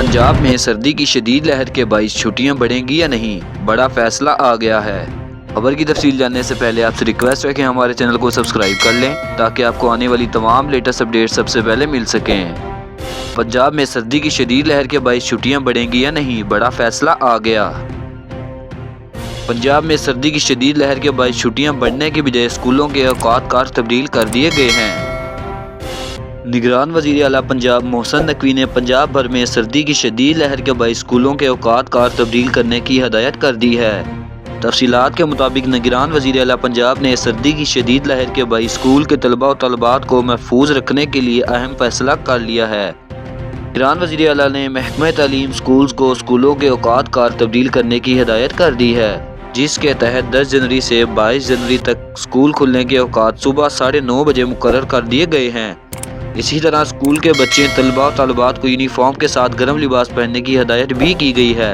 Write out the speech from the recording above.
पंजाब में सर्दी की शदीद लहर के बाईस छुट्टियां बढ़ेंगी या नहीं, बड़ा फैसला आ गया है। खबर की तफसील जानने से पहले आपसे रिक्वेस्ट है कि हमारे चैनल को सब्सक्राइब कर लें ताकि आपको आने वाली तमाम लेटेस्ट अपडेट सबसे पहले मिल सकें। पंजाब में सर्दी की शदीद लहर के बाईस छुट्टियां बढ़ेंगी या नहीं, बड़ा फैसला आ गया। पंजाब में सर्दी की शदीद लहर के बाईस छुट्टियां बढ़ने के बजाय स्कूलों के औकात तब्दील कर दिए गए हैं। निगरान वज़ीर आला पंजाब मोहसिन नकवी ने पंजाब भर में सर्दी की शदीद लहर के बाईस स्कूलों के औकात तब्दील करने की हदायत कर दी है। तफसीलात के मुताबिक निगरान वज़ीर आला पंजाब ने सर्दी की शदीद लहर के बाईस स्कूल के तलबा और तलबात को महफूज रखने के लिए अहम फैसला कर लिया है। निगरान वज़ीर आला ने महकमा तालीम स्कूल्स को स्कूलों के औकात तब्दील करने की हदायत कर दी है, जिसके तहत 10 जनवरी से 22 जनवरी तक स्कूल खुलने के औकात सुबह 9:30 बजे मुकर्रर कर दिए गए हैं। इसी तरह स्कूल के बच्चे, तलबा और तलबात को यूनिफॉर्म के साथ गर्म लिबास पहनने की हदायत भी की गई है।